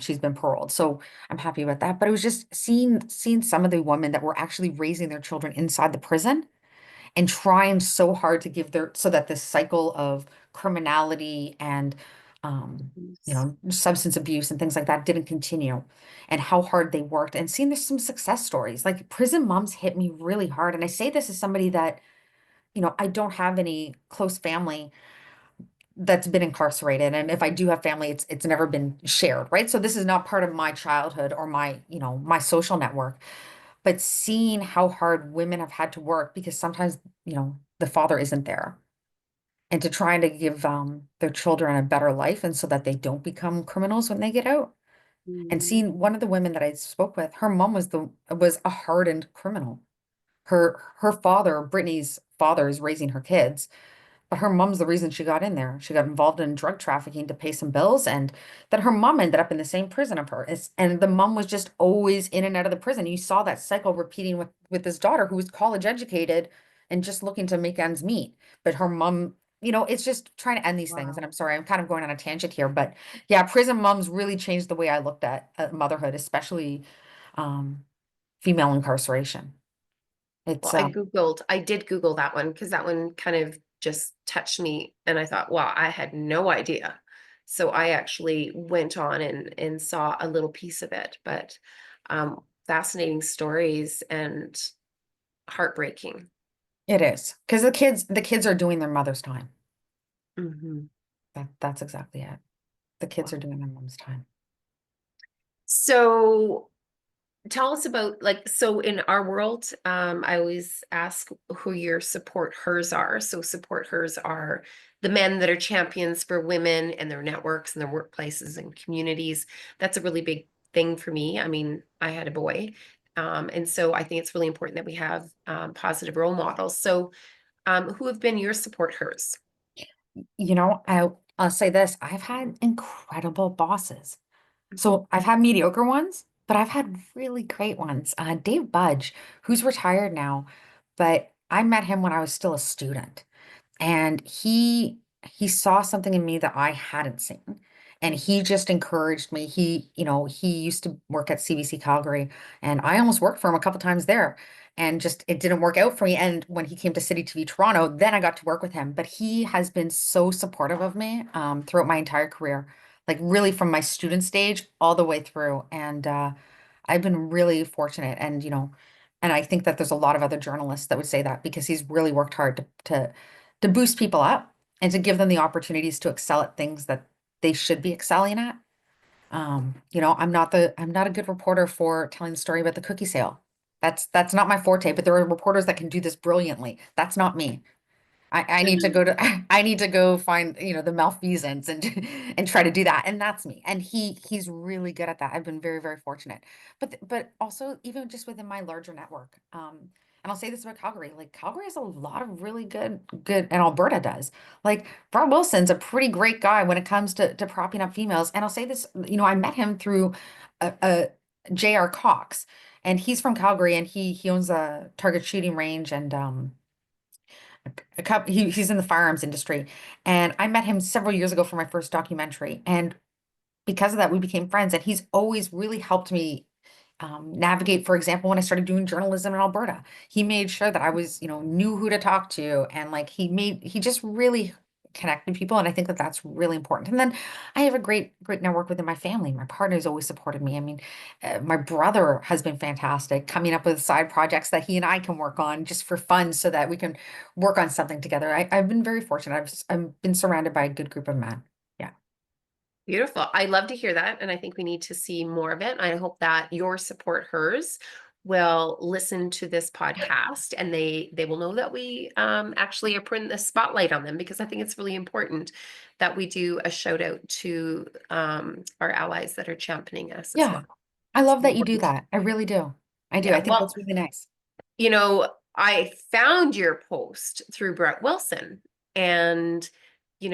[SPEAKER 2] She's been paroled. So I'm happy about that. But it was just seeing some of the women that were actually raising their children inside the prison and trying so hard to give their so that this cycle of criminality and
[SPEAKER 1] yes.
[SPEAKER 2] substance abuse and things like that didn't continue and how hard they worked and seeing there's some success stories. Like prison moms hit me really hard. And I say this as somebody that, I don't have any close family that's been incarcerated. And if I do have family, it's never been shared, right? So this is not part of my childhood or my social network. But seeing how hard women have had to work because sometimes, the father isn't there. And to try to give their children a better life and so that they don't become criminals when they get out. And
[SPEAKER 1] Mm,
[SPEAKER 2] seeing one of the women that I spoke with, her mom was a hardened criminal. Her father, Brittany's father, is raising her kids. but her mom's the reason she got in there. She got involved in drug trafficking to pay some bills, and then her mom ended up in the same prison of her. And the mom was just always in and out of the prison. You saw that cycle repeating with this daughter who was college educated and just looking to make ends meet. But her mom, it's just trying to end these things.
[SPEAKER 1] Wow.
[SPEAKER 2] And I'm sorry, I'm kind of going on a tangent here, but yeah, prison moms really changed the way I looked at motherhood, especially um, female incarceration.
[SPEAKER 1] Well,
[SPEAKER 2] It's
[SPEAKER 1] I did Google that one because that one kind of just touched me. And I thought, wow, I had no idea. So I actually went on and saw a little piece of it, but fascinating stories and heartbreaking.
[SPEAKER 2] it is because the kids are doing their mother's time.
[SPEAKER 1] Mhm.
[SPEAKER 2] That's exactly it. The kids are doing their mom's time.
[SPEAKER 1] So tell us about like so in our world, I always ask who your support hers are. So support hers are the men that are champions for women and their networks and their workplaces and communities. That's a really big thing for me. I mean, I had a boy. And so I think it's really important that we have positive role models. So who have been your support hers?
[SPEAKER 2] I'll say this, I've had incredible bosses.
[SPEAKER 1] Mhm.
[SPEAKER 2] So I've had mediocre ones, but I've had really great ones. Dave Budge, who's retired now, but I met him when I was still a student. And he saw something in me that I hadn't seen. And he just encouraged me. He used to work at CBC Calgary, and I almost worked for him a couple times there. And just it didn't work out for me. And when he came to CityTV Toronto, then I got to work with him. But he has been so supportive of me throughout my entire career, like really from my student stage all the way through. And I've been really fortunate. And I think that there's a lot of other journalists that would say that because he's really worked hard to boost people up and to give them the opportunities to excel at things that they should be excelling at. I'm not a good reporter for telling the story about the cookie sale. That's not my forte, but there are reporters that can do this brilliantly. That's not me. I need to go to I need to go find, the malfeasance and try to do that. And that's me. And he's really good at that. I've been very, very fortunate. But also even just within my larger network. And I'll say this about Calgary. Like Calgary has a lot of really good, and Alberta does. Like Brett Wilson's a pretty great guy when it comes to propping up females. And I'll say this, I met him through a J.R. Cox, and he's from Calgary, and he owns a target shooting range, and he's in the firearms industry. And I met him several years ago for my first documentary, and because of that we became friends, and he's always really helped me navigate. For example, when I started doing journalism in Alberta, he made sure that I was, knew who to talk to, and like he just really connected people, and I think that that's really important. And then I have a great network within my family. My partner's always supported me. I mean, my brother has been fantastic, coming up with side projects that he and I can work on just for fun, so that we can work on something together. I've been very fortunate. I've been surrounded by a good group of men. Yeah.
[SPEAKER 1] Beautiful. I love to hear that. And I think we need to see more of it. I hope that your support hers will listen to this podcast and they will know that we actually are putting the spotlight on them because I think it's really important that we do a shout out to our allies that are championing us as
[SPEAKER 2] Yeah.
[SPEAKER 1] well.
[SPEAKER 2] I
[SPEAKER 1] It's
[SPEAKER 2] love that you do
[SPEAKER 1] important.
[SPEAKER 2] that. I really do. I do.
[SPEAKER 1] Yeah.
[SPEAKER 2] I think
[SPEAKER 1] Well,
[SPEAKER 2] that's really nice.
[SPEAKER 1] I found your post through Brett Wilson. And,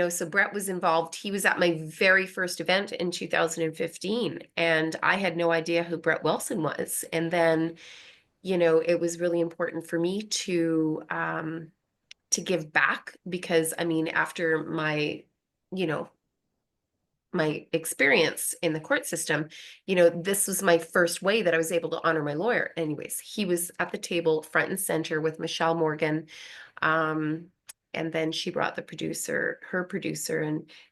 [SPEAKER 1] so Brett was involved. He was at my very first event in 2015, and I had no idea who Brett Wilson was. And then, it was really important for me to give back because I mean, after you know, my experience in the court system, this was my first way that I was able to honor my lawyer. Anyways, he was at the table front and center with Michelle Morgan. Um, and then she brought her producer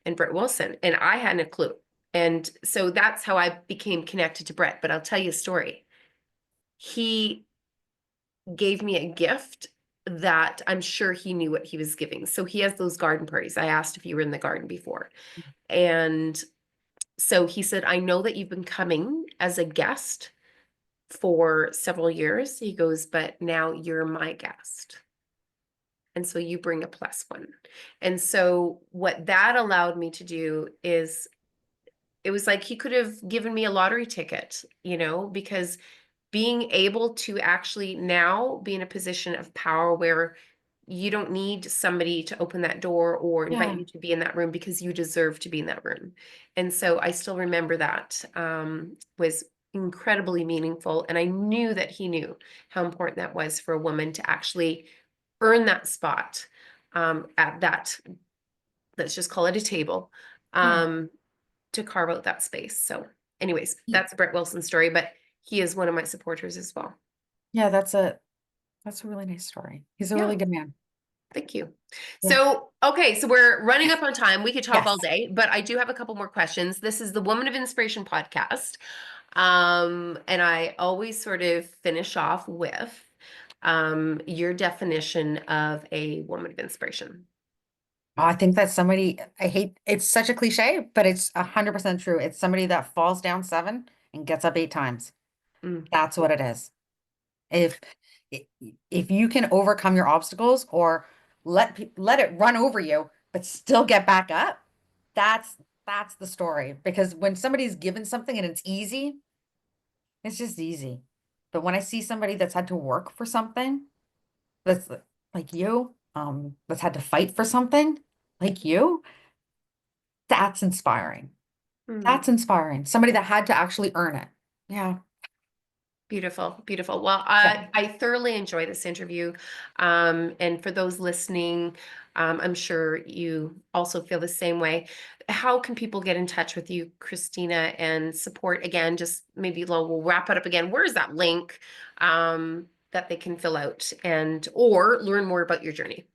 [SPEAKER 1] and Brett Wilson, and I hadn't a clue. And so that's how I became connected to Brett. But I'll tell you a story. He gave me a gift that I'm sure he knew what he was giving. So he has those garden parties. I asked if you were in the garden before. And so he said, I know that you've been coming as a guest for several years. He goes, but now you're my guest. And so you bring a plus one. And so what that allowed me to do is it was like he could have given me a lottery ticket, because being able to actually now be in a position of power where you don't need somebody to open that door or invite
[SPEAKER 2] Yeah.
[SPEAKER 1] you to be in that room because you deserve to be in that room. And so I still remember that was incredibly meaningful. And I knew that he knew how important that was for a woman to actually earn that spot at that, let's just call it a table,
[SPEAKER 2] Yeah.
[SPEAKER 1] to carve out that space. So, anyways,
[SPEAKER 2] Ye-
[SPEAKER 1] that's Brett Wilson's story, but he is one of my supporters as well.
[SPEAKER 2] Yeah, that's a really nice story. He's a
[SPEAKER 1] Yeah.
[SPEAKER 2] really good man.
[SPEAKER 1] Thank you.
[SPEAKER 2] Yeah.
[SPEAKER 1] So, okay, so we're running up on time. We could talk all
[SPEAKER 2] Yes.
[SPEAKER 1] day, but I do have a couple more questions. This is the Woman of Inspiration podcast. And I always sort of finish off with your definition of a woman of inspiration.
[SPEAKER 2] I think that somebody, I hate, it's such a cliche, but it's 100% true. It's somebody that falls down seven and gets up eight times.
[SPEAKER 1] Mm,
[SPEAKER 2] That's what it is. If i- if you can overcome your obstacles or let it run over you, but still get back up, that's that's the story. Because when somebody's given something and it's easy, it's just easy. But when I see somebody that's had to work for something, that's like you, that's had to fight for something like you, that's inspiring.
[SPEAKER 1] mm.
[SPEAKER 2] That's inspiring. Somebody that had to actually earn it. Yeah.
[SPEAKER 1] Beautiful, beautiful. Well,
[SPEAKER 2] Yeah.
[SPEAKER 1] I thoroughly enjoy this interview. And for those listening, I'm sure you also feel the same way. How can people get in touch with you, Christina, and support again? Just maybe we'll wrap it up again. Where is that link that they can fill out and or learn more about your journey?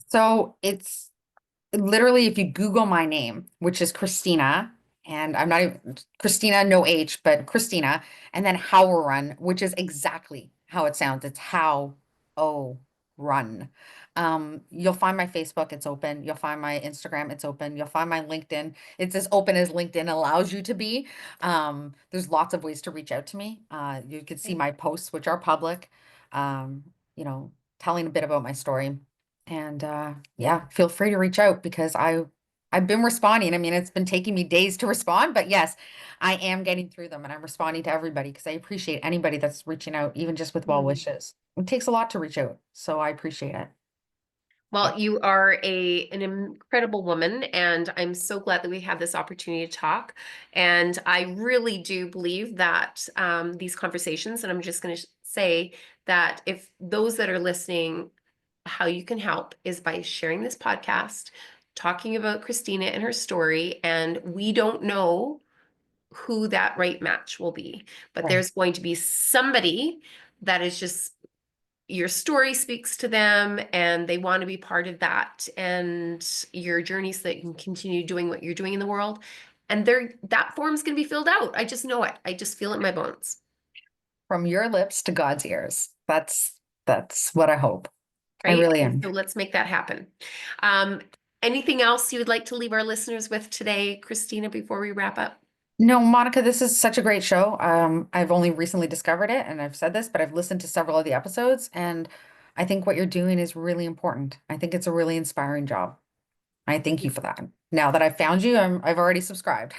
[SPEAKER 2] So it's literally, if you Google my name, which is Christina, and I'm not even Christina, no H, but Christina, and then Howorun, which is exactly how it sounds. It's how oh run. You'll find my Facebook, it's open. You'll find my Instagram, it's open. You'll find my LinkedIn. It's as open as LinkedIn allows you to be. There's lots of ways to reach out to me. You can see
[SPEAKER 1] Okay.
[SPEAKER 2] my posts, which are public, um, telling a bit about my story. And yeah, feel free to reach out because I've been responding. I mean, it's been taking me days to respond, but yes, I am getting through them and I'm responding to everybody because I appreciate anybody that's reaching out, even just with well
[SPEAKER 1] Mm.
[SPEAKER 2] wishes. It takes a lot to reach out, so I appreciate it. Yeah.
[SPEAKER 1] Well, you are an incredible woman, and I'm so glad that we have this opportunity to talk. And I really do believe that these conversations, and I'm just going to say that if those that are listening, how you can help is by sharing this podcast, talking about Christina and her story. And we don't know who that right match will be, but
[SPEAKER 2] Right.
[SPEAKER 1] there's going to be somebody that is just your story speaks to them and they want to be part of that and your journey so that you can continue doing what you're doing in the world. And there that form's going to be filled out. I just know it. I just feel it in my bones.
[SPEAKER 2] From your lips to God's ears. That's what I hope. I
[SPEAKER 1] Right.
[SPEAKER 2] really
[SPEAKER 1] And
[SPEAKER 2] am.
[SPEAKER 1] so let's make that happen. Um, Anything else you would like to leave our listeners with today, Christina, before we wrap up?
[SPEAKER 2] No, Monica, this is such a great show. I've only recently discovered it, and I've said this, but I've listened to several of the episodes, and I think what you're doing is really important. I think it's a really inspiring job. I thank you for that. Now that I've found you, I've already subscribed.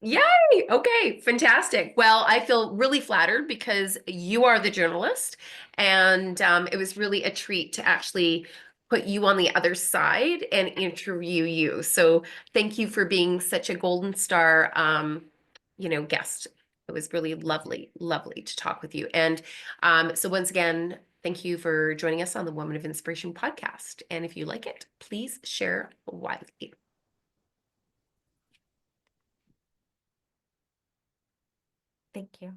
[SPEAKER 1] Yay! Okay, fantastic. Well, I feel really flattered because you are the journalist, and it was really a treat to actually put you on the other side and interview you. So thank you for being such a golden star, guest. It was really lovely, lovely to talk with you. And so once again, thank you for joining us on the Woman of Inspiration podcast. And if you like it, please share widely.
[SPEAKER 2] Thank you.